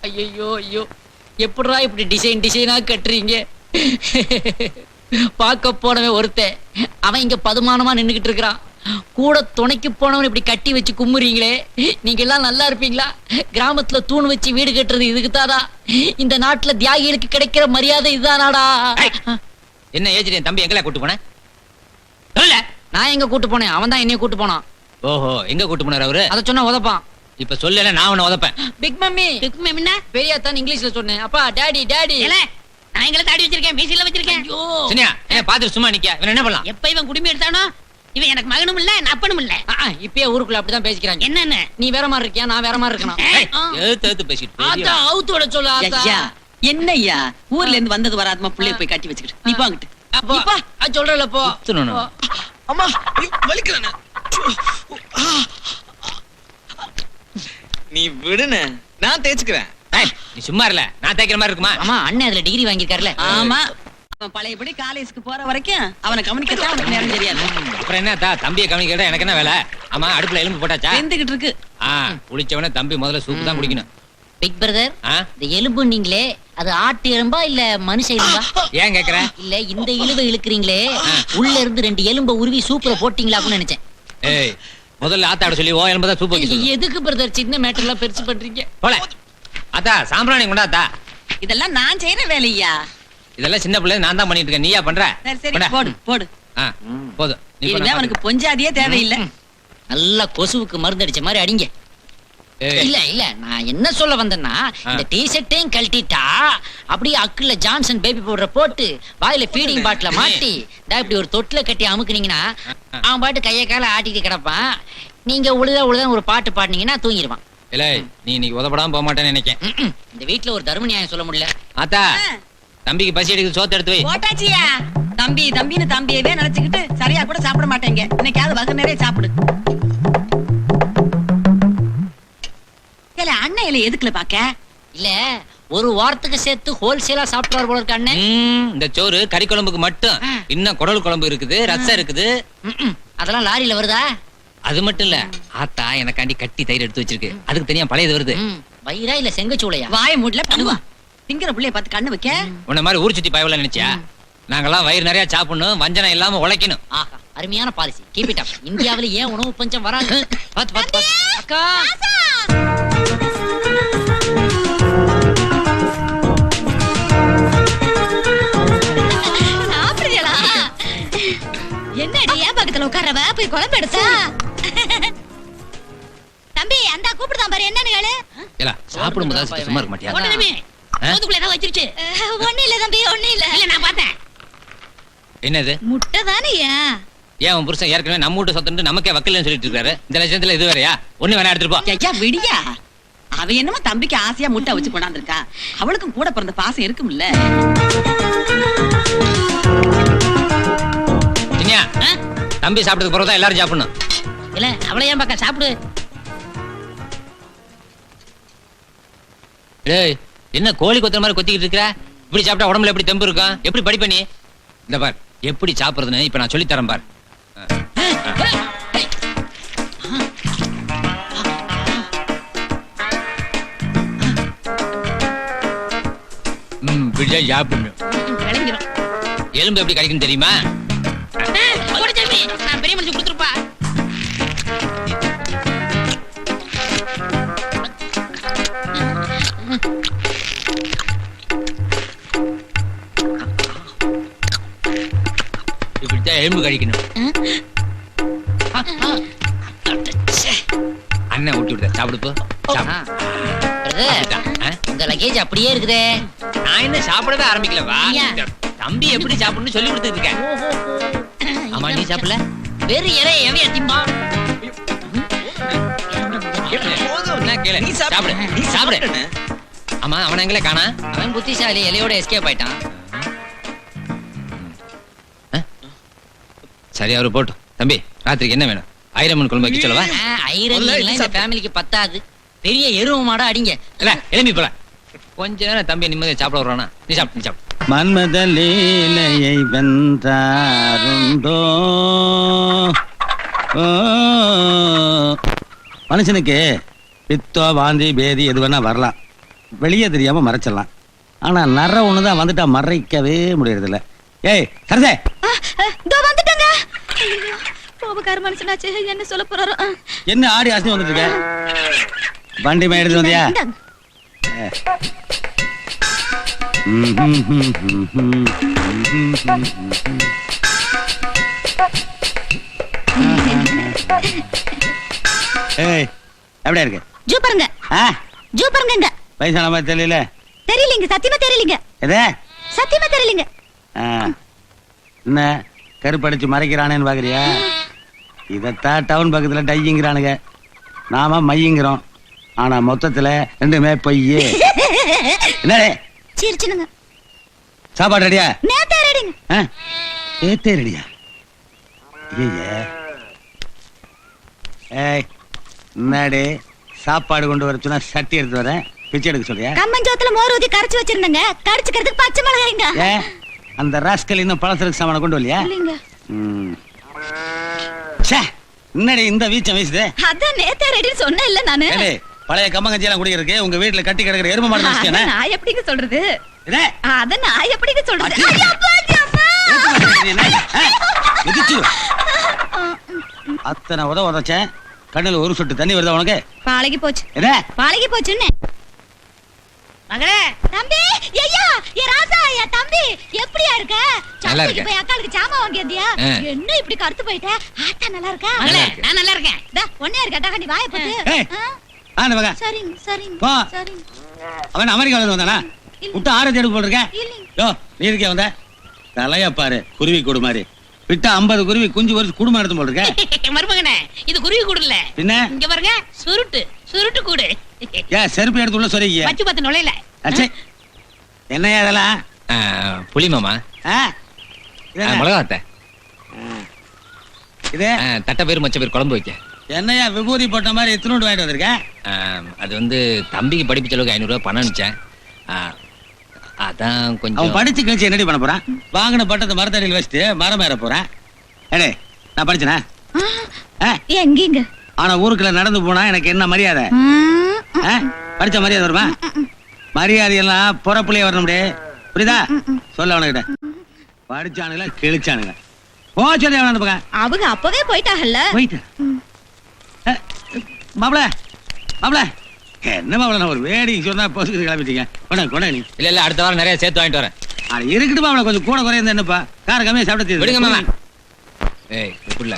ஐயோ ஐயோ, எப்படா இப்படி டிசைனா கட்டுறீங்க? பார்க்க போனவன் ஒருத்தன், அவன் இங்க பதுமானமா நின்னுகிட்டு இருக்கிறான். கூட துணைக்கு போனவன் இப்படி கட்டி வச்சு கும்முறீங்களே, நீங்க எல்லாம் நல்லா இருப்பீங்களா? கிராமத்துல தூண் வச்சு வீடு கட்டுறது இதுக்குதாடா? இந்த நாட்டுல தியாகிகளுக்கு கிடைக்கிற மரியாதை இதுதானாடா? என்ன ஏஜ் தம்பி எங்கல கூட்டு போன? நான் எங்க கூட்டு போனேன், அவன் தான் என்னைய கூட்டு போனான். ஓஹோ, எங்க கூட்டு போனார் அவரு? அத சொன்னா உதப்பான். இப்ப சொல்லல, நான் உன்னை உதப்பேன். Big mummy. பிக் மம்மினா பெரிய தான் இங்கிலீஷ்ல சொன்னேன். அப்பா டாடி டாடி. நான் எங்களை தாடி வச்சிருக்கேன், மீசில வச்சிருக்கேன். ஐயோ சனியா, என்ன பாத்துட்டு சும்மா நிக்க? இவன் என்ன பண்ணலாம்? எப்ப இவன் குடுமி எடுத்தானோ இவன் எனக்கு மகனும் இல்ல அப்பனும் இல்ல. இப்பயே ஊருக்குள்ள அப்படிதான் பேசிக்கிறாங்க. என்னன்னு? நீ வேற மாதிரி இருக்கியா, நான் வேற மாதிரி இருக்கணும். எழுத்து பேசிட்டு ஆத்தா அவுத்தோட சொல்லு ஆத்தா. ஐயா, என்ன ஐயா ஊர்ல இருந்து வந்தது வராதமா பிள்ளைய போய் கட்டி வச்சுக்கிட்டு நீ போங்கிட்டு. அப்பா சொல்றல போ. அம்மா வலிக்கிறேன். நீ விடுன, நான் தேய்ச்சுக்கிறேன். நீ சும்மா இல்ல, நான் தேய்க்கிற மாதிரி இருக்குமா? ஆமா, அண்ணன் அதுல டிகிரி வாங்கிருக்காருல. ஆமா, அவன் பழையபடி காலேஜுக்கு போற வரைக்கும் அவனை கவனிக்கத்தான் அவனுக்கு நேரம் தெரியாது. அப்புறம் என்ன தம்பியை கவனிக்கிறதா எனக்கு என்ன வேலை? ஆமா, அடுப்புல எலும்பு போட்டாச்சா? வெந்துகிட்டு இருக்கு. குளிச்சவன தம்பி முதல்ல சூப்பு தான் குடிக்கணும். பிக் பிரதர், இந்த எலும்பு நீங்களே அது ஆட்டு எலும்பா இல்ல மனுஷ எலும்பா? ஏன் கேக்குற? இல்ல இந்த இழுவை இழுக்கிறீங்களே, உள்ள இருந்து 2 எலும்ப உருவி சூப்பரை போட்டீங்களான்னு நினைச்சேன். ஏய், முதல்ல ஆத்தாட சொல்லி ஓ எலும்பு தான் சூப்பு வைக்க சொல்லு. எதுக்கு பிரதர் சின்ன மேட்டர் எல்லாம் பெருசு பண்றீங்க? போல ஆத்தா, சாம்பிராணி கொண்டாத்தா. இதெல்லாம் நான் செய்யற வேலையா? இதெல்லாம் சின்ன பிள்ளை நான் தான் பண்ணிட்டு இருக்கேன், நீயா பண்ற? சரி சரி, போடு போடு. போதும். இனிமே அவனுக்கு பொஞ்சாதியே தேவையில்லை. நல்லா கொசுவுக்கு மருந்து அடிச்ச மாதிரி அடிங்க. இல்ல இல்ல, நான் என்ன சொல்ல வந்தேன்னா, இந்த டி-ஷர்ட்டையும் கழட்டிட்டா அப்படியே அக்குல ஜான்சன் பேபி பவுடர் போட்டு வாயில ஃபீடிங் பாட்டில மாட்டி இப்படி ஒரு தொட்டில கட்டி அமுக்குனீங்கன்னா அவன் பாட்டு கைய கால ஆட்டிட்டு கிடப்பான். நீங்க உழுத ஒரு பாட்டு பாடினீங்கன்னா தூங்கிடுவான். இல்ல, நீ இன்னைக்கு உதப்படாம போக மாட்டேன்னு நினைக்கேன். இந்த வீட்டுல ஒரு தர்ம நியாயம் சொல்ல முடியல. ஆத்தா, தம்பிக்கு பசி எடுக்குது, சோத்து எடுத்து வை. போட்டாச்சியா? தம்பி தம்பின்னு தம்பியவே நினைச்சுக்கிட்டு சரியா கூட சாப்பிட மாட்டேங்க. இன்னைக்காவது வகை நிறைய சாப்பிடு. அண்ணன் இலை எதுக்குல பாக்க? இல்ல, ஒரு வாரத்துக்கு சேர்த்து ஹோல்சேலா சாப்பிடுவார் போல இருக்க அண்ணன். இந்த சோறு கறி குழம்புக்கு மட்டும், இன்னும் குடல் குழம்பு இருக்குது, ரசம் இருக்குது. அதெல்லாம் லாரியில வருதா? அது மட்டும் இல்ல, ஆத்தா எனக்காண்டி கட்டி தயிர் எடுத்து வச்சிருக்கு, அதுக்கு தனியா பழையது வருது. வயிறா இல்ல செங்கச்சூளையா? வாய மூடல பண்ணுவா. திங்கிற புள்ளைய பார்த்து கண்ணு வைக்க. உன்ன மாதிரி ஊர் சுத்தி பயவல நினைச்சா? நாங்கெல்லாம் வயிறு நிறைய சாப்பிடணும், வஞ்சனம் இல்லாம உழைக்கணும். ஆஹா, அருமையான பாலிசி. Keep it up. இந்தியாவுல ஏன் உணவு பஞ்சம் வராது? பாத்து பாத்து பாத்து. அக்கா என்னடி ஏன் பக்கத்துல உட்கார்றவ? போய் குழம்பு எடுத்தா. தம்பி அந்த கூப்பிடுதான் பாரு, என்னன்னு கேளு. இல்ல, சாப்பிடும் போது சும்மா இருக்க மாட்டியா? ஒண்ணுமே சோதுக்குள்ள ஏதோ வச்சிருச்சு. ஒண்ணு இல்ல தம்பி, ஒண்ணு இல்ல. இல்ல, நான் பார்த்தேன். என்னது? முட்டை தானேயா? ஏன் உன் புருஷன் ஏற்கனவே நம்ம வீட்டு சொத்துட்டு நமக்கே வக்கீல்னு சொல்லிட்டு இருக்காரு. இந்த லட்சத்துல இது வேறயா? ஒண்ணு வேணா எடுத்துட்டு போ. ஐயா விடியா, அவ என்னமோ தம்பிக்கு ஆசையா முட்டை வச்சு கொண்டாந்துருக்கா. அவளுக்கும் கூட பிறந்த பாசம் இருக்கும்ல. தம்பி சாப்பிட்டதுக்கு பிறகுதான் எல்லாரும் சாப்பிடணும். இல்ல, அவளை ஏன் பக்கம் சாப்பிடு. ஏய், என்ன கோழி கொத்துற மாதிரி கொத்திக்கிட்டு இருக்கற? இப்படி சாப்பிட்டா உடம்புல எப்படி தெம்பு இருக்கும்? எப்படி படிப்ப நீ? இந்த பார், எப்படி சாப்பிடுறதுன்னு இப்ப நான் சொல்லி தரேன் பார். இப்படிதான் சாப்பிடணும். எலும்பு எப்படி கிடைக்கும் தெரியுமா? நான் பெரிய மனுஷன் கொடுத்துருப்பா. இப்படித்தான் எலும்பு கழிக்கணும். அண்ணன் ஊட்டி விடுத, சாப்பிடுப்போ. உங்க லக்கேஜ் அப்படியே இருக்குதே. நான் என்ன சாப்பிடவே ஆரம்பிக்கல. வா, தம்பி எப்படி சாப்பிடணும்னு சொல்லி கொடுத்துட்டு இருக்கேன். ஆமா, நீ சாப்பிடல? வேறு இறை எவையா திம்பா? சாப்பிடு. ஆமா, அவன் எங்களே காணா? அவன் புத்திசாலி, இலையோட எஸ்கேப் ஆயிட்டான். சரி, அவரு போட்டும். தம்பி, ராத்திரிக்கு என்ன வேணும்? ஐரமன் குழம்பு வைக்க சொல்லவா? ஐரமன் இந்த ஃபேமிலிக்கு பத்தாது. பெரிய எருவு மாடா அடிங்க. இல்ல, எலும்பி போல. கொஞ்ச நேரம் தம்பி நிம்மதியா சாப்பிட வர்றானா? நீ சாப்பிடு, நீ சாப்பிடு. மன்மத லீலையை வென்றாருண்டோ. மனுஷனுக்கு பித்தோ வாந்தி பேதி எது வேணா வரலாம். வெளியே தெரியாம மறைச்சிடலாம். ஆனா நர ஒண்ணுதான் வந்துட்டா மறைக்கவே முடியறது இல்ல. ஏய் சரதே, இதோ வந்துட்டங்க. கோபக்கார மனுஷனாச்சு, என்ன சொல்ல போறாரோ. என்ன ஆடி ஆசை வந்துட்டு இருக்க? வண்டி மேல எடுத்து வந்தியா? இந்தாங்க. ஏய் எப்படியா இருக்கு? ஜூ பாருங்க, ஆ, ஜூ பாருங்க. வயசான மாதிரி தெரியல. தெரியலீங்க, சத்தியமா தெரியலீங்க, எது? சத்தியமா தெரியலீங்க. ஆ, என்ன கருப்படிச்சு மறைக்கிறானேன்னு பாக்குறியா? இதத்தான் டவுன் பக்கத்துல டைங்கிறானுங்க, நாம மையங்கிறோம். ஆனா மொத்தத்துல ரெண்டுமே பொய்யே. என்னடே சிரிச்சுனுங்க. சாப்பாடு ரெடியா? நேத்தே ரெடிங்க. ஏத்தே ரெடியா? ஐயே, ஏய் என்னடே சாப்பாடு கொண்டு வர சொன்னா சட்டி எடுத்து வரேன், பிச்சை எடுக்க சொல்றியா? கம்மஞ்சோத்துல மோர் ஊத்தி கரைச்சு வச்சிருந்தங்க, கரைச்சுக்கிறதுக்கு பச்சை மிளகாய்ங்க. ஏ, அந்த ராஸ்கல் இன்னும் பழசருக்கு சாமான கொண்டு வரலையா? இல்லைங்க. என்னடி இந்த வீச்சம் வீசுது? அதான் நேத்தே ரெடின்னு சொன்னேன் இல்ல நானு. ஏடே, பழைய கம்மங்கஞ்சி எல்லாம் குடிக்கிறதுக்கு உங்க வீட்டுல கட்டி கிடக்குற எருமை மாடு அத நினைச்சேனே. நான் எப்படிங்க சொல்றது? இதே, அத நான் எப்படிங்க சொல்றது? அடி. ஐயா, அப்பா, அம்மா. ஏத்து போடுறது நீ என்ன? மிதிச்சிரு. அத்தனை உதச்சேன், கண்ணுல ஒரு சொட்டு தண்ணி வருதா உனக்கு? பாலகி போச்சு, இதே, பாலகி போச்சுன்னு. மகளே, தம்பி, ஐயா, ஏ ராசா, ஏ தம்பி, எப்படியா இருக்க? நல்லா சந்தைக்கு இருக்கேன். போய் அக்காளுக்கு சாமான் வாங்கியதியா? ஆ. என்ன இப்படி கருத்து போயிட்ட? ஆத்தா நல்லா இருக்கா? மகளே, நான் நல்லா இருக்கேன். டா, ஒண்ணே இருக்கா? நீ வாயை போட்டு. ஏய். ஆ, ஆன மகன் சரிங்க, சரிங்க, போ. சரிங்க. அவன் அமெரிக்கால இருந்து வந்தானா? இல்ல. விட்டு ஆரஞ்சு எடுக்க போல் இருக்க. இல்லைங்க. யோ, நீ இருக்கே வந்த தலையா பாரு, குருவி கூடு மாதிரி விட்டா 50 குருவி குஞ்சு வரிச்சு குடும்பம் எடுத்து போல் இருக்க. மருமகனே, இது குருவி கூடு இல்ல. பின்ன இங்க பாருங்க, சுருட்டு கூடு. ஏன் செருப்பு எடுத்து உள்ள சொல்லிக்க? பச்சு பத்து நுழையில. அச்சே, என்னையா அதெல்லாம்? புளி மாமா, ஆ? இது என்ன? மிளகாத்த, இது தட்டை பேர் மச்ச பேர் குழம்பு வைக்க. என்னையா விபூதி போட்ட மாதிரி எத்தனோடு வாங்கிட்டு வந்திருக்க? அது வந்து தம்பிக்கு படிப்பு செலவுக்கு 500 ரூபாய் பணம் அனுப்பிச்சேன். அதான் அவன் கொஞ்சம். படிச்சு கழிச்சு என்னடி பண்ண போறான்? வாங்கின பட்டத்தை மரத்தடியில் வச்சுட்டு மரம் ஏற போறான். ஏடே, நான் படிச்சனா? எங்கீங்க? ஆனா ஊருக்குள்ள நடந்து போனா எனக்கு என்ன மரியாதை? ஆ? படிச்ச மரியாதை வருமா? மரியாதை எல்லாம் புறப்புலயே வரணும், புரியுதா? சொல்ல அவனுக்கிட்ட. படிச்சானுங்களா கிழிச்சானுங்க. போச்சதே அவன் அந்த பக்கம் அவங்க அப்பவே போயிட்டாங்கல்ல. போயிட்டு. மாப்பிள மாப்பிள, என்ன மாப்பிள, நான் ஒரு வேடிக்கை சொன்னா பொசுக்கு கிளம்பிட்டீங்க. கொண்டா நீ. இல்ல அடுத்த வாரம் நிறைய சேர்த்து வாங்கிட்டு வரேன். அது இருக்கட்டும் மாப்பிள, கொஞ்சம் கூட குறைய என்னப்பா, கார கம்மியா சாப்பிட்டு விடுங்க மாமா. ஏய் இப்படில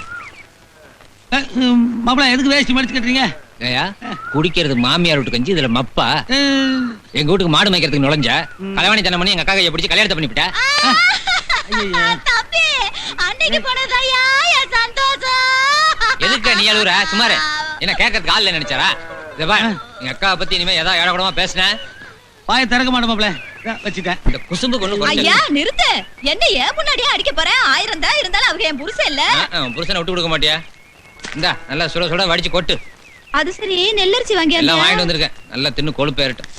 மாப்பிள, எதுக்கு வேஷ்டி மடிச்சு கட்டுறீங்க? ஏயா, குடிக்கிறது மாமியார் வீட்டு கஞ்சி, இதுல மப்பா. எங்க வீட்டுக்கு மாடு மேய்க்கிறதுக்கு நுழைஞ்ச கலவாணி தனம் பண்ணி எங்க அக்கா கையை பிடிச்சி கல்யாணத்தை பண்ணிவிட்ட. தம்பி, அன்னைக்கு போனதாயா என் சந்தோஷம். எதுக்கு நீ அழுகுற? சுமாரு என்ன கேட்கறதுக்கு ஆள் நினைச்சாரா? இத பாரு, எங்க அக்காவை பத்தி இனிமே ஏதாவது ஏடக்கூடமா பேசினேன், பாய திறக்க மாட்டேன் மாப்பிள, வச்சுட்டேன். இந்த குசும்பு கொண்டு ஐயா நிறுத்து. என்ன ஏன் முன்னாடியே அடிக்க போறேன்? 1000 தான் இருந்தாலும் அவங்க என் புருஷன் இல்ல. புருஷனை விட்டு கொடுக்க மாட்டியா? இந்தா நல்லா சுட சுட வடிச்சு கொட்டு. அது சரி, நெல்லரிசி வாங்கி எல்லாம் வாங்கிட்டு வந்திருக்கேன், நல்லா தின்னு கொழுப்பு ஏறட்டும்.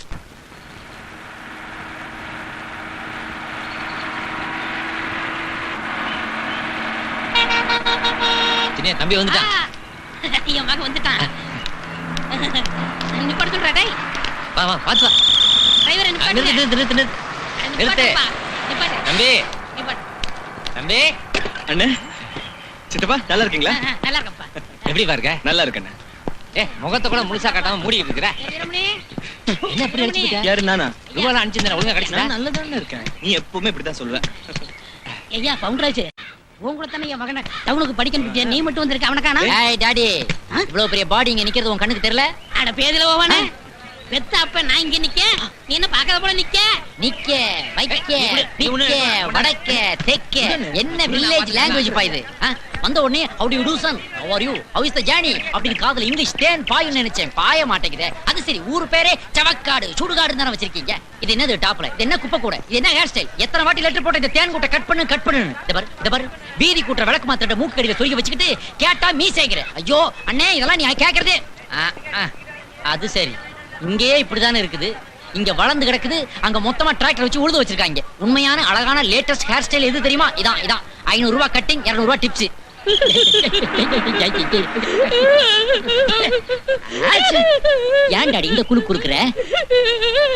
சின்ன தம்பி வந்துட்டான். என் மகன் வந்துட்டான். நிப்பாட சொல்றா, டேய். வா வா பாத்து வா. டிரைவரை நிப்பாட்டு. நிறுத்து. நிப்பாட்டுப்பா, நிப்பாட்டு. தம்பி நிப்பாட்டு. தம்பி, அண்ணே, சித்தப்பா நல்லா இருக்கீங்களா? நல்லா இருக்கப்பா. எப்படி பாருங்க? நல்லா இருக்கண்ணே. முகத்தை கூட முழுசா காட்டாம மூடிட்டு இருக்கிற. வீரமணி, என்ன எப்படி அடிச்சுக்கிட்ட? யாரு நானா? ரூபாய் அனுப்பிச்சிருந்தேன், ஒழுங்கா கிடைச்சதா? நான் நல்லதானே இருக்கேன். நீ எப்பவுமே இப்படிதான் சொல்லுவ. ஐயா பவுண்டராஜ், உன் கூட தானே என் மகனை டவுனுக்கு படிக்கணும் பத்தியா? நீ மட்டும் வந்திருக்க, அவனை காணோம். ஏய் டாடி, இவ்வளவு பெரிய பாடி இங்க நிக்கிறது உன் கண்ணுக்கு தெரியல? அட பேதில போவானே. பெத்த அப்ப நான் இங்க நிக்க, நீ என்ன பாக்காத போல நிக்க? நிக்க, வைக்க, பிக்க, வடக்க, தெக்க, என்ன வில்லேஜ் லாங்குவேஜ் பா இது? வந்த உடனே how do you do son, how are you, how is the journey அப்படின்னு காதுல இங்கிலீஷ் தேன் பாயும் நினைச்சேன், பாய மாட்டேங்குதே. அது சரி, ஊரு பேரே சவக்காடு சுடுகாடு தானே வச்சிருக்கீங்க. இது என்னது டாப்ல? இது என்ன குப்பை கூட? இது என்ன ஹேர் ஸ்டைல்? எத்தனை வாட்டி லெட்டர் போட்ட இந்த தேன் கூட்ட கட் பண்ணு. இந்த பாரு வீதி கூட்ட விளக்கு மாத்திர மூக்கு கடியில சொருகி வச்சுக்கிட்டு கேட்டா மீசேங்கிற. ஐயோ அண்ணே, இதெல்லாம் நீ கேக்குறது? அது சரி, இங்கேயே இப்படிதானே இருக்குது. இங்க வளர்ந்து கிடக்குது, அங்க மொத்தமா டிராக்டர் வச்சு உழுது வச்சிருக்காங்க. உண்மையான அழகான லேட்டஸ்ட் ஹேர் ஸ்டைல் எது தெரியுமா? இதான் 500 ரூபாய் கட்டிங், 200 ரூபாய் டிப்ஸ். ஏன் டாடி இந்த குழு குடுக்குற?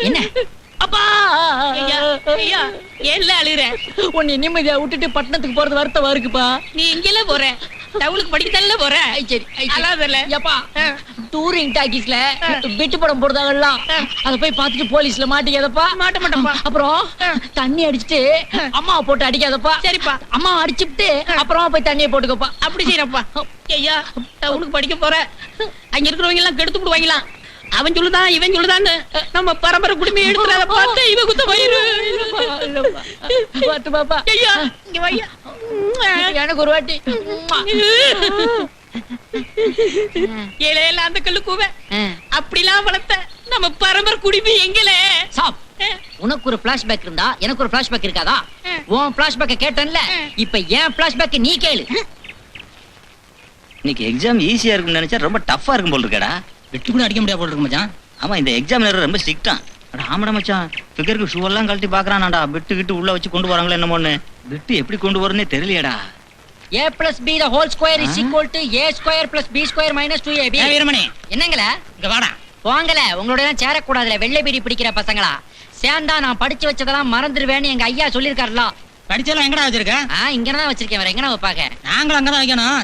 என்ன அப்பா ஏன்ல அழுகுற? உன்னை நிம்மதியா விட்டுட்டு பட்டணத்துக்கு போறது வருத்தமா இருக்குப்பா. நீ எங்கெல்ல போற? டவுனுக்கு படிக்கத்தானே போற? சரி அழாதல. ஏப்பா டூரிங் டாக்கீஸ்ல விட்டு படம் போடுறாங்கல்ல, அத போய் பார்த்துட்டு போலீஸ்ல மாட்டிக்காதப்பா. மாட்ட மாட்டப்பா. அப்புறம் தண்ணி அடிச்சிட்டு அம்மாவை போட்டு அடிக்காதப்பா. சரிப்பா. அம்மா அடிச்சுட்டு அப்புறமா போய் தண்ணியை போட்டுக்கப்பா. அப்படி செய்யறப்பா. ஐயா டவுனுக்கு படிக்க போற, அங்க இருக்கிறவங்க எல்லாம் கெடுத்து விடுவாங்களாம். அவன் சொல்லுதான் இவன் சொல்லுதான்னு நம்ம பரம்பரை குடும்பம் எடுத்துறத பார்த்து இவ குத்த வயிறு. பாத்து பாப்பா. ஐயா இங்க வையா. எனக்கு ஒரு வாட்டி ஏழையில அந்த கல்லு கூவ அப்படிலாம் வளர்த்த நம்ம பரம்பரை குடும்பம் எங்கல சாப். உனக்கு ஒரு பிளாஷ்பேக் இருந்தா எனக்கு ஒரு பிளாஷ்பேக் இருக்காதா? உன் பிளாஷ்பேக்க கேட்டேன்ல, இப்ப ஏன் பிளாஷ்பேக் நீ கேளு. இன்னைக்கு எக்ஸாம் ஈஸியா இருக்கும்னு நினைச்சா ரொம்ப டஃப்பா இருக்கும் போல இருக்கடா. வெட்டி கூட அடிக்க முடியாது போல இருக்கு மச்சான். ஆமா, இந்த எக்ஸாமினர் ரொம்ப ஸ்ட்ரிக்ட்டா. அட ஆமாடா மச்சான், ஃபிகருக்கு ஷூ எல்லாம் கழட்டி பாக்குறானாடா. பிட்டு கிட்டு உள்ள வச்சு கொண்டு வராங்களா என்னமோன்னு. பிட்டு எப்படி கொண்டு வரனே தெரியலையடா. a plus b the whole square is equal to a square plus b square minus 2ab. Veeramani என்னங்கள இங்க வாடா. போங்கல, உங்களோட எல்லாம் சேரக்கூடாதுல, வெள்ளை பீடி பிடிக்கிற பசங்களா. சேர்ந்தா நான் படிச்சு வச்சதெல்லாம் மறந்துடுவேன்னு எங்க ஐயா சொல்லிருக்காருல. படிச்செல்லாம் எங்கடா வச்சிருக்க? இங்கதான் வச்சிருக்கேன், வேற எங்கனா வைப்பாங்க. நாங்களும் அங்கதான் வைக்கணும்.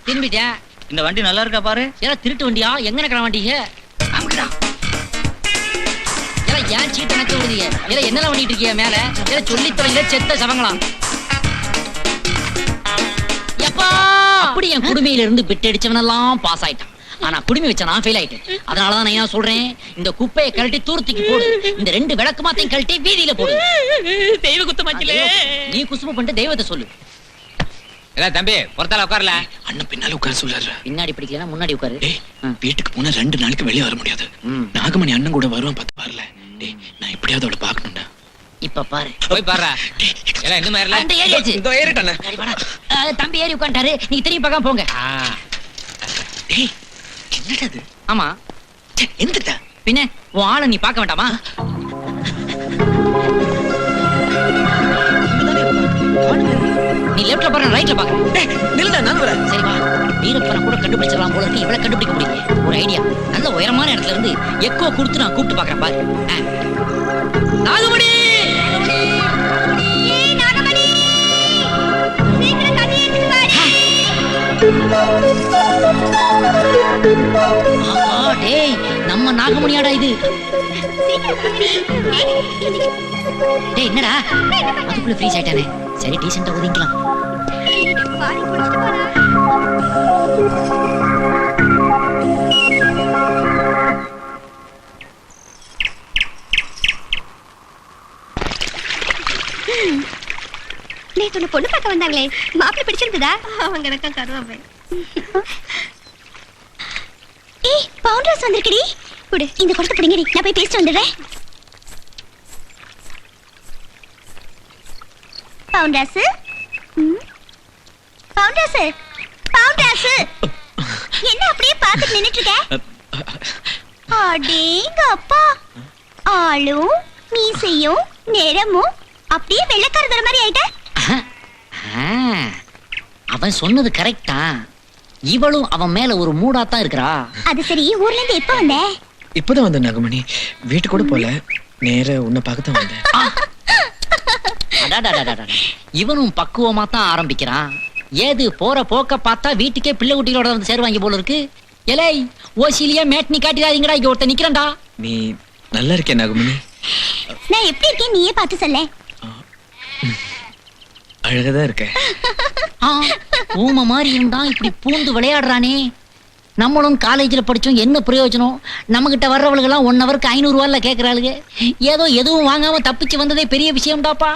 திரும்பிட்டேன். இந்த வண்டி நல்லா இருக்கா பாரு. ஏதா திருட்டு வண்டியா? எங்க இருக்கிற வண்டிங்க? ஏன் சீட்டு நக்க விடுதீங்க? ஏதா என்னெல்லாம் பண்ணிட்டு இருக்கீங்க மேல? ஏதா சொல்லி தொலைங்க செத்த சவங்களாம். எப்பா அப்படி என் குடுமையில இருந்து பிட் அடிச்சவனெல்லாம் பாஸ் ஆயிட்டான். ஆனா குடுமி வச்ச நான் ஃபெயில் ஆயிட்டேன். அதனாலதான் நான் என்ன சொல்றேன், இந்த குப்பையை கழட்டி தூரத்துக்கு போடு, இந்த 2 விளக்கு மாத்தையும் கழட்டி வீதியில போடு. தெய்வ குத்த மச்சிலே. நீ குசும பண்ணிட்டு தெய்வத்தை சொல்லு. தம்பி பொறுத்தால உட்காரல. அண்ணன் பின்னால உட்கார சொல்றாரு. பின்னாடி பிடிக்கலன்னா முன்னாடி உட்காரு. வீட்டுக்கு போனா 2 நாளைக்கு வெளியே வர முடியாது. நாகமணி அண்ணன் கூட வருவான் பார்த்து பாருல. டேய், நான் இப்படியாவது அவளை பார்க்கணும்டா. இப்ப பாரு. போய் பாருடா. எல்லாம் இந்த மாதிரி அந்த ஏறியாச்சு. இதோ ஏறிட்டானே. தம்பி ஏறி உட்கார்ந்தாரு, நீங்க திரும்பி பார்க்காம போங்க. டேய், என்னடா இது? ஆமா, எந்திரடா. பின்ன உன் ஆளை நீ பார்க்க வேண்டாமா? நீ லெஃப்ட்ல பாரு, ரைட்ல பாரு. நில்லுடா, நான் வரேன். சரி வா. வீரப்பனை கூட கண்டுபிடிச்சிடலாம் போல இருக்கு, இவளை கண்டுபிடிக்க முடியல. ஒரு ஐடியா, நல்ல உயரமான இடத்துல இருந்து எக்கோ கொடுத்து நான் கூப்பிட்டு பாக்குறேன் பாரு. நாகமணி! டேய், நம்ம நாகமணியாடா இது. டேய் என்னடா அதுக்குள்ள ஃப்ரீஸ் ஆயிட்டானே. சரி டீசெண்டா ஒதுங்கிக்கலாம். நேத்து ஒண்ணு பொண்ணு பார்க்க வந்தாங்களே, மாப்பிள்ளை பிடிச்சிருந்ததா? அவங்க எனக்கா கருவாப்பே. ஏய், பவுண்டர்ஸ் வந்திருக்கடி. குடு, இந்த கொடுத்து பிடிங்கடி, நான் போய் பேசிட்டு வந்துடுறேன். Founders, founders, founders. என்ன அப்படியே பார்த்துட்டு நின்னுட்டு இருக்க? அடேங்க அப்பா, ஆளும் மீசையும் நிறமும் அப்படியே வெள்ளக்காரதர மாதிரி ஆயிட்ட. அவன் சொன்னது கரெக்டா? இவளும் அவன் மேல ஒரு மூடாத்தான் இருக்கிறா. அது சரி, ஊர்ல இருந்து எப்ப வந்த? இப்பதான் வந்த நாகமணி. வீட்டு கூட போல, நேர உன்னை பார்க்கத்தான் வந்தேன். இவனும் பக்குவமா தான் ஆரம்பிக்கிறான். ஏது போற போக்க பார்த்தா வீட்டுக்கே பிள்ளை குட்டிகளோட வந்து சேருவாங்க போல இருக்கு. எலை ஓசிலியா மேட்னி காட்டிடாதீங்கடா, இங்க ஒருத்த நிக்கிறேன்டா. நீ நல்லா இருக்கே நாகமணி. நான் எப்படி இருக்கேன் நீயே பார்த்து சொல்ல. அழகதான் இருக்க. ஊம மாதிரி இருந்தா இப்படி பூந்து விளையாடுறானே. நம்மளும் காலேஜ்ல படிச்சோம், என்ன பிரயோஜனம்? நம்ம கிட்ட வர்றவளுகெல்லாம் 1 ஹவருக்கு 500 ரூபாய்ல கேக்குறாளுங்க. ஏதோ எதுவும் வாங்காம தப்பிச்சு வந்ததே பெரிய விஷயம்டாப்பா.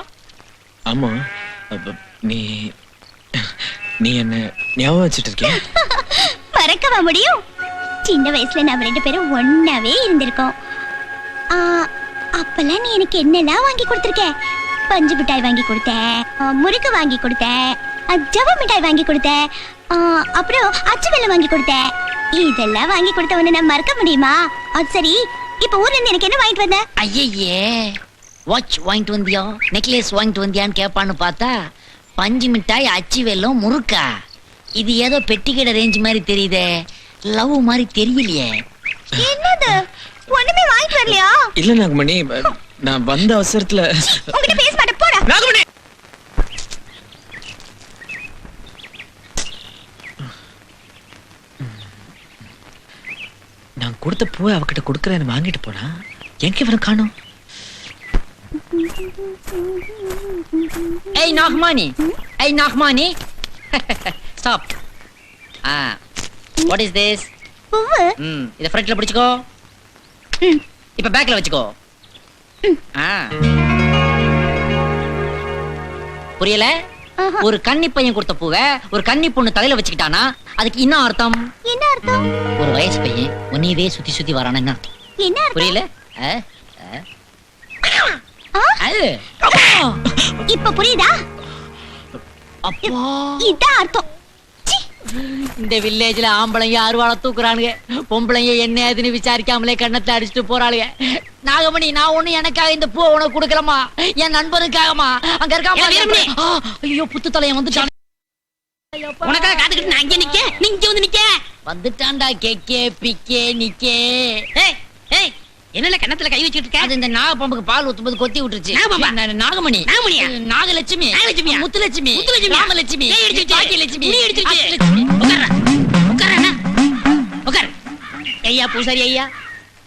ஆமா, நீ நீ என்ன ஞாபகம் வச்சுட்டு இருக்கிய? மறக்கவா முடியும்? சின்ன வயசுல நாம 2 பேரும் ஒன்னாவே இருந்திருக்கோம். அப்பெல்லாம் நீ எனக்கு என்னெல்லாம் வாங்கி கொடுத்திருக்க? பஞ்சு மிட்டாய் வாங்கி கொடுத்தேன், முறுக்கு வாங்கி கொடுத்தேன், ஜவ மிட்டாய் வாங்கி கொடுத்தேன், அப்புறம் அச்சு வெல்லம் வாங்கி கொடுத்தேன். இதெல்லாம் வாங்கி கொடுத்தவன நான் மறக்க முடியுமா? அது சரி, இப்ப ஊர்ல இருந்து எனக்கு என்ன வாங்கிட்டு வந்த? ஐயே, வாட்ச் வாங்கிட்டு வந்தியா, நெக்லஸ் வாங்கிட்டு வந்தியான்னு கேட்பான்னு பார்த்தா பஞ்சு மிட்டாய், அச்சு வெல்லம், முறுக்கா. இது ஏதோ பெட்டிக்கடை ரேஞ்ச் மாதிரி தெரியுதே, லவ் மாதிரி தெரியலையே. என்னது ஒண்ணுமே வாங்கிட்டு வரலையா? இல்ல நாகமணி, நான் வந்த அவசரத்துல உன்கிட்ட பேச மாட்டேன், போடா. நாகமணி நான் கொடுத்த பூவை அவகிட்ட கொடுக்கறேன்னு வாங்கிட்டு போனா எங்க இவன் காணோம்? Hey Nagmani, hey Nagmani. Stop. What is this? பூவு. இத ஃப்ரண்ட்ல பிடிச்சுக்கோ. இப்ப பேக்ல வச்சுக்கோ. புரியல? ஒரு கன்னி பையன் கொடுத்த பூவை ஒரு கன்னி பொண்ணு தலையில வச்சுக்கிட்டானா அதுக்கு என்ன அர்த்தம்? என்ன அர்த்தம்? ஒரு வயசு பையன் உன்னையவே சுத்தி சுத்தி வரானா என்ன அர்த்தம்? என்ன அர்த்தம்? புரியல? இப்ப புரியுதா? அப்பா, இதான் அர்த்தம். சீ. இந்த வில்லேஜ்ல ஆம்பளைங்க அருவாள தூக்குறானுங்க, பொம்பளைங்க என்ன ஏதுன்னு விசாரிக்காமலே கண்ணத்தை அடிச்சுட்டு போறாளுங்க. நாகமணி, நான் ஒண்ணு எனக்காக இந்த பூ உனக்கு கொடுக்கலமா, என் நண்பனுக்காகமா. அங்க இருக்கா ஐயோ புத்து தலையன் வந்துட்டான். உனக்காக காத்துக்கிட்டு நான் அங்கே நிக்க, நீ இங்க வந்து நிக்க. வந்துட்டான்டா கேக்கே பிக்கே நிக்கே. ஏய் ஏய், என்னல கண்ணத்துல கை வச்சிட்டு இருக்க? அது இந்த நாகப்பாம்புக்கு பால் ஊத்தும்போது கொத்தி விட்டுருச்சு. நாகப்பாம்பா? நாகமணி. நாகமணியா? நாகலட்சுமி. நாகலட்சுமியா? முத்துலட்சுமி. முத்துலட்சுமியா? ராமலட்சுமி. பேய் அடிச்சிருச்சு. பாக்கியலட்சுமி. புலி அடிச்சிருச்சு. அஷ்டலட்சுமி. உட்கார்றா. உட்கார்றா. உட்கார். ஐயா பூசாரி ஐயா,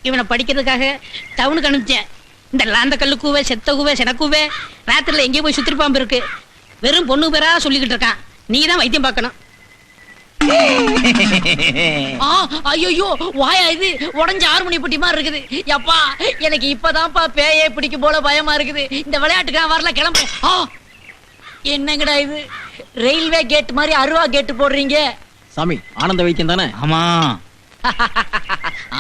இவனை படிக்கிறதுக்காக டவுனுக்கு அனுப்பிச்சேன். இந்த லாந்த கல்லு கூவே, செத்த கூவே, செனக்கூவே ராத்திரில எங்கேயோ போய் சுத்திருப்பாம்பு இருக்கு. வெறும் பொண்ணு பேரா சொல்லிக்கிட்டு இருக்கான். நீ தான் வைத்தியம் பார்க்கணும். ஐயோ வாயா இது உடஞ்ச 6 மணி புட்டி மாதிரி இருக்குது. யப்பா, எனக்கு இப்பதான்ப்பா பேயே பிடிக்கும் போல பயமா இருக்குது. இந்த விளையாட்டுக்கு நான் வரல, கிளம்பு. என்னங்கடா இது, ரயில்வே கேட் மாதிரி அருவா கேட்டு போடுறீங்க? சாமி, ஆனந்த வைத்தியம் தானே? ஆமா.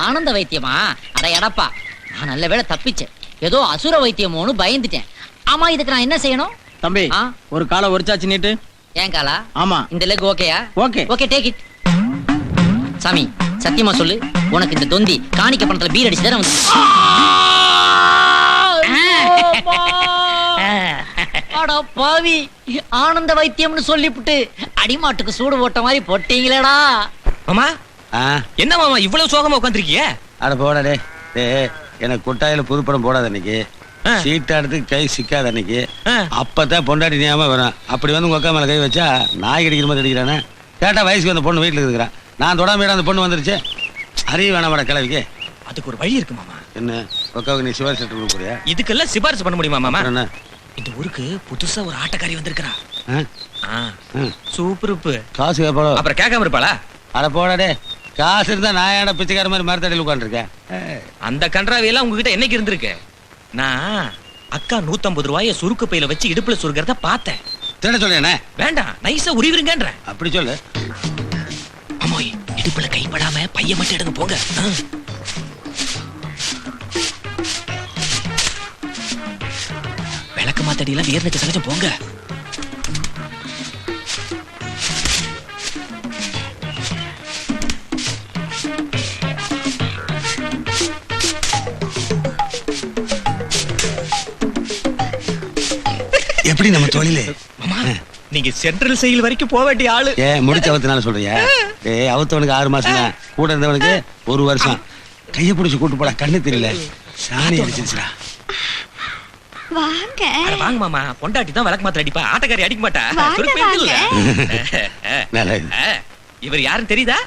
ஆனந்த வைத்தியமா? அட எடப்பா, நான் நல்ல வேளை தப்பிச்சேன். ஏதோ அசுர வைத்தியமோன்னு பயந்துட்டேன். ஆமா, இதுக்கு நான் என்ன செய்யணும்? தம்பி, ஒரு காலை ஒரிச்சாச்சு நீட்டு. ஏன் காலா? ஆமா. இந்த லெக் ஓகேயா? ஓகே. Okay, take it. சாமி, சத்தியமா சொல்லு, உனக்கு இந்த தொந்தி காணிக்க பணத்துல பீர் அடிச்சு தானே வந்து? அட பாவி, ஆனந்த வைத்தியம்னு சொல்லிப்புட்டு அடிமாட்டுக்கு சூடு போட்ட மாதிரி போட்டீங்களேடா. மாமா, என்ன மாமா இவ்வளவு சோகமா உட்காந்துருக்கீங்க? அட போடா டே. எனக்கு கொட்டாயில புதுப்படம் போடாத அன்னைக்கு, சீட்டாடுறதுக்கு கை சிக்காத அன்னைக்கு, அப்பதான் பொண்டாட்டி ஞாபகம் வரும். அப்படி வந்து உங்க அக்கா மேல கை வச்சா நாய் கடிக்கிற மாதிரி அடிக்கிறானே. கேட்டா வயசுக்கு அந்த பொண்ணு வீட்டுல இருக்கிறான். நான் தொடாம அந்த பொண்ணு வந்துருச்சு. அறிவு வேணாமடா கிளவிக்கு. அதுக்கு ஒரு வழி இருக்கு மாமா. என்ன அக்காவுக்கு நீ சிவாரி செட்டு கொடுக்குறியா? இதுக்கெல்லாம் சிபாரிசு பண்ண முடியுமா மாமா? என்ன? இந்த ஊருக்கு புதுசா ஒரு ஆட்டக்காரி வந்திருக்கிறா. சூப்பருப்பு. காசு கேட்பாளோ? அப்புறம் கேட்காம இருப்பாளா? அட போடா டே, காசு இருந்தா நான் ஏன்டா பிச்சைக்கார மாதிரி மரத்தடியில் உட்காந்துருக்கேன்? அந்த கன்றாவி எல்லாம் உங்ககிட்ட என்னைக்கு இருந்திருக்கு? நான் அக்கா 150 ரூபாய சுருக்கு பையில வச்சு இடுப்புல சுருக்கிறத பார்த்தேன். திட சொல்றேனே? வேண்டாம், நைஸா உரிவிருங்கன்ற. அப்படி சொல்லு. அம்மாய், இடுப்புல கைப்படாம பைய மட்டும் எடுங்க போங்க. விளக்கு மாத்தடியெல்லாம் வேர்னுக்கு சகஜம் போங்க. எப்படி நம்ம தொழிலே? மாமா, நீங்க சென்ட்ரல் செயல் வரைக்கும் போக வேண்டிய ஆளு. முடிச்ச அவத்தினால சொல்றியா? அவத்தவனுக்கு 6 மாசம் தான், கூட இருந்தவனுக்கு 1 வருஷம். கைய பிடிச்சு கூட்டு போடா, கண்ணு தெரியல, சாணி அடிச்சிருச்சுடா. வாங்க. அட வாங்க மாமா, பொண்டாட்டி தான் விளக்கு மாத்திர அடிப்பா, ஆட்டக்காரி அடிக்க மாட்டா. இவர் யாருன்னு தெரியுதா?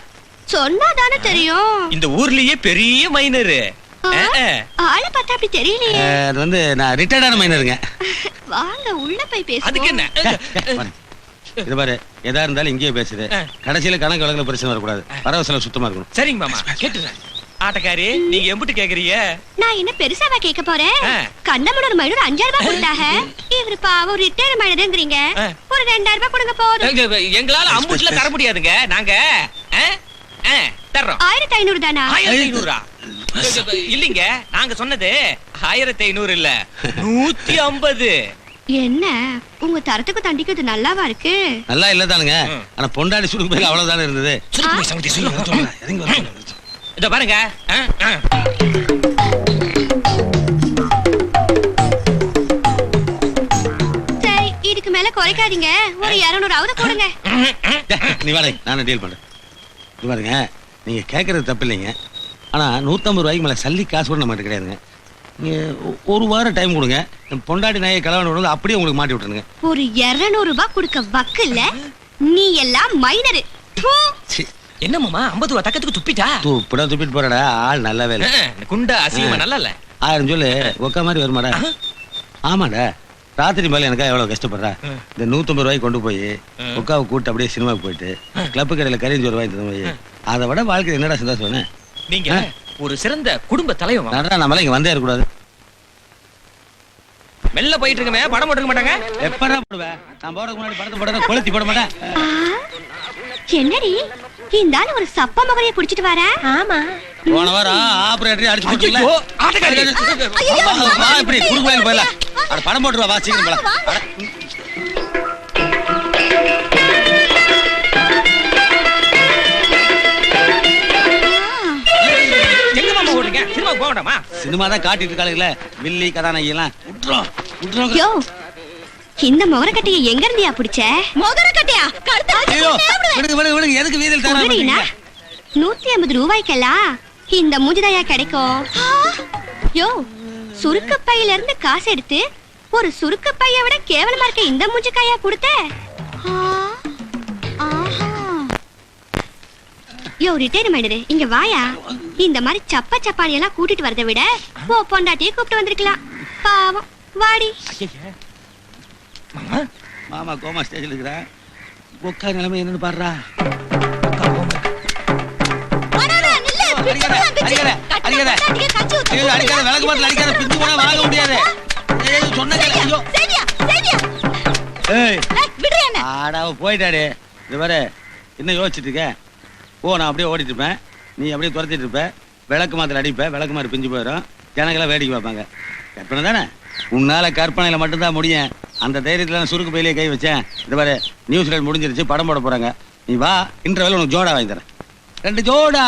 சொன்னாதானே தெரியும். இந்த ஊர்லயே பெரிய மைனரு. ஆளை பார்த்தா அப்படி தெரியலையே. அது வந்து நான் ரிட்டையர்டான மைனருங்க. வாங்க, உள்ள போய் பேசுவோம். அதுக்கு என்ன? இது பாரு, எதா இருந்தாலும் இங்கேயே பேசுது. கடைசியில கணக்கு வழங்குல பிரச்சனை வரக்கூடாது. வரவு செலவு சுத்தமா இருக்கணும். சரிங்க மாமா, கேட்டுறேன். ஆட்டக்காரி, நீங்க எம்பிட்டு கேக்குறீங்க? நான் என்ன பெருசாவா கேட்க போறேன்? கண்ணமுடன் மைனர் 5000 ரூபாய் கொடுத்தாங்க. இவரு பாவம் ரிட்டையர் மைனர்ங்கறீங்க. ஒரு 2000 ரூபாய் கொடுங்க போதும். எங்களால அம்புட்ல தர முடியாதுங்க. நாங்க தர்றோம். 1500 தானா? 1500 இல்லீங்க, நாங்க சொன்னது 1500 இல்ல, 150. என்ன உங்க தரத்துக்கு தண்டிக்கிறது நல்லாவா இருக்கு? நல்லா இல்லதானுங்க. ஆனா பொண்டாடி சுருக்கு பேர் அவ்வளவுதானே இருந்தது. இத பாருங்க. சரி, இதுக்கு மேல குறைக்காதீங்க, ஒரு 200 போடுங்க. நீ வாடகை நானே டீல் பண்றேன். இது பாருங்க, நீங்க கேட்கறது தப்பு இல்லைங்க. ஆனா 150 ரூபாய்க்கு மேல சல்லி காசு கூட நம்மகிட்ட கிடையாதுங்க. நீங்க ஒரு வாரம் டைம் கொடுங்க, பொண்டாட்டி நாயை கலவரம் விடுறது அப்படியே உங்களுக்கு மாட்டி விட்டுருங்க. ஒரு 200 ரூபாய் கொடுக்க வக்கு இல்ல, நீ எல்லாம் மைனரு. என்ன மாமா 50 ரூபா தக்கத்துக்கு துப்பிட்டா? துப்பிடா துப்பிட்டு போறடா, ஆள் நல்லவே இல்லை. குண்டா அசிங்கமா நல்லா இல்ல. 1000 சொல்லு, ஒக்க மாதிரி வருமாடா? ஆமாடா, ராத்திரி மேல எனக்கா எவ்வளவு கஷ்டப்படுறா. இந்த 150 ரூபாய்க்கு கொண்டு போய் ஒக்காவை கூட்டு அப்படியே சினிமாவுக்கு போயிட்டு கிளப்பு கடையில கறிஞ்சு ரூபாய் தந்து போய் அதை விட வாழ்க்கை என்னடா சந்தோஷம். நீங்க ஒரு சிறந்த குடும்ப தலைவன். நம்மளால இங்க வந்தே இருக்கக்கூடாது. மெல்ல போயிட்டு இருக்கமே, படம் போட்டுக்க மாட்டாங்க. எப்படா போடுவேன்? நான் போட முன்னாடி படத்தை போட கொளுத்தி போட மாட்டேன். என்னடி இந்த ஆளு ஒரு சப்ப மகளைய புடிச்சிட்டு வர? ஆமா, போன வாரம் ஆபரேட்டர் அடிச்சு போட்டுல. ஆட்டக்காரி வா இப்படி குறுக்குல போயில. அட படம் போட்டுவா, வா சீக்கிரம் போலாம். எங்க மாமா ஓடுறீங்க? சினிமா போக வேண்டாமா? சினிமா தான் காட்டிட்டு இருக்காளுங்களே, வில்லி கதாநாயகி எல்லாம். விட்றோம். யோ, இந்த மொகரக்கட்டைய எங்க இருந்தியா புடிச்ச? மொகரக்கட்டையா? ஐயோ, விடுங்க எதுக்கு வீதியில் தரீங்க? 150 ரூபாய்க்கெல்லாம் இந்த மூஞ்சிதாயா கிடைக்கும்? யோ, சுருக்கு பையில இருந்து காசு எடுத்து ஒரு சுருக்கு பைய விட கேவலமா இருக்க இந்த மூஞ்சிக்காயா கொடுத்த? யோ ரிட்டையர்மெண்ட், இங்க வாயா. இந்த மாதிரி சப்ப சப்பானி எல்லாம் கூட்டிட்டு வரதை விட போ பொண்டாட்டியை கூப்பிட்டு வந்திருக்கலாம். பாவம், வாடி. மாமா கோமா ஸ்டேஜ்ல இருக்கிற ஒக்கா நிலைமை என்னன்னு பாடுறா. அடிக்காத விளக்கு மாட்டில் அடிக்காத, பிஞ்சு போனா வாங்க முடியாது. போயிட்டாரு. இது வர என்ன யோசிச்சுட்டு இருக்க? ஓ, நான் அப்படியே ஓடிட்டு இருப்பேன், நீ அப்படியே துரத்திட்டு இருப்ப, விளக்கு மாத்திர அடிப்ப, விளக்கு மாதிரி பிஞ்சு போயிடும், ஜனங்களாம் வேடிக்கை பார்ப்பாங்க. கற்பனை தானே? உன்னால கற்பனையில மட்டும்தான் முடியும். அந்த தைரியத்துல நான் சுருக்கு பையிலே கை வச்சேன். இந்த மாதிரி நியூஸ்ல முடிஞ்சிருச்சு, படம் போட போறாங்க. நீ வா, இன்டர்வெல் உனக்கு ஜோடா வாங்கி தரேன். 2 ஜோடா.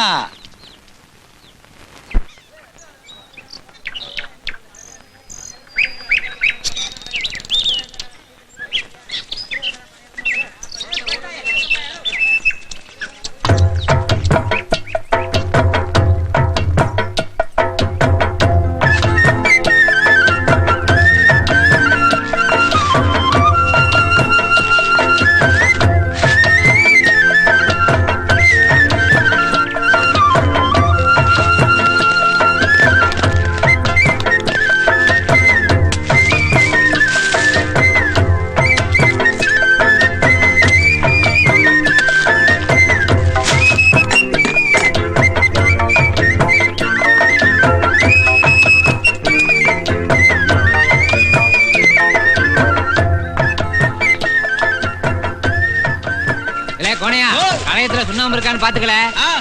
சுண்ணாம்பு இருக்கான்னு பாத்துக்கல.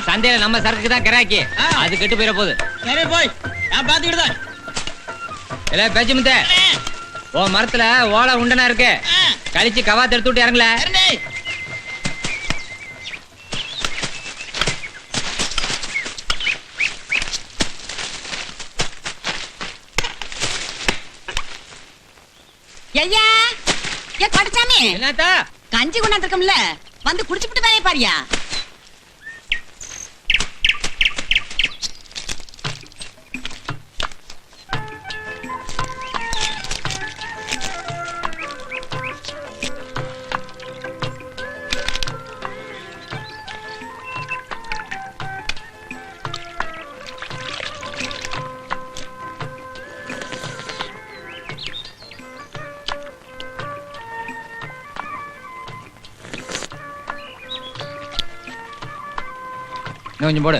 சந்தையில நம்ம சரக்கு தான் கிராக்கி, அது கெட்டு போயிட போகுது. சரி போய் நான் பாத்துக்கிட்டுதான். இல்ல பேச்சு முத்த, ஓ மரத்துல ஓலை உண்டனா இருக்கு, கழிச்சு கவாத்து எடுத்து விட்டு இறங்கல. ஐயா ஏ கடச்சாமி, என்னத்தா கஞ்சி கொண்டாந்துருக்கோம்ல, வந்து குடிச்சுட்டு வேலையை பாரியா. கொஞ்சம் போடு.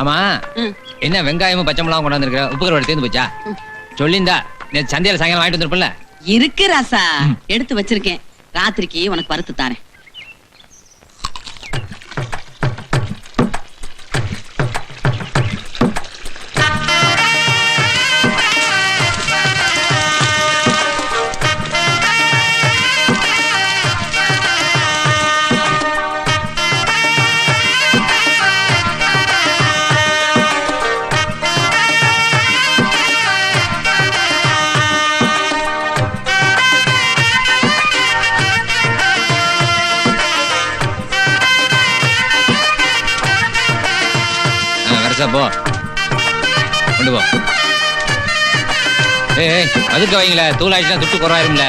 ஆமா, என்ன வெங்காயமும் பச்சை மிளகாவும் கொண்டாந்துருக்க? உப்பு கருவாடு தேர்ந்து போச்சா? சொல்லிந்தா நேற்று சந்தையில சாயங்காலம் வாங்கிட்டு வந்திருப்பல. இருக்கு ராசா, எடுத்து வச்சிருக்கேன், ராத்திரிக்கு உனக்கு வறுத்து தாரேன். கொண்டு போ. ஏய் அதுக்கு வைங்களேன், தூள் ஆயிடுச்சுன்னா துட்டு குறையாரும்ல.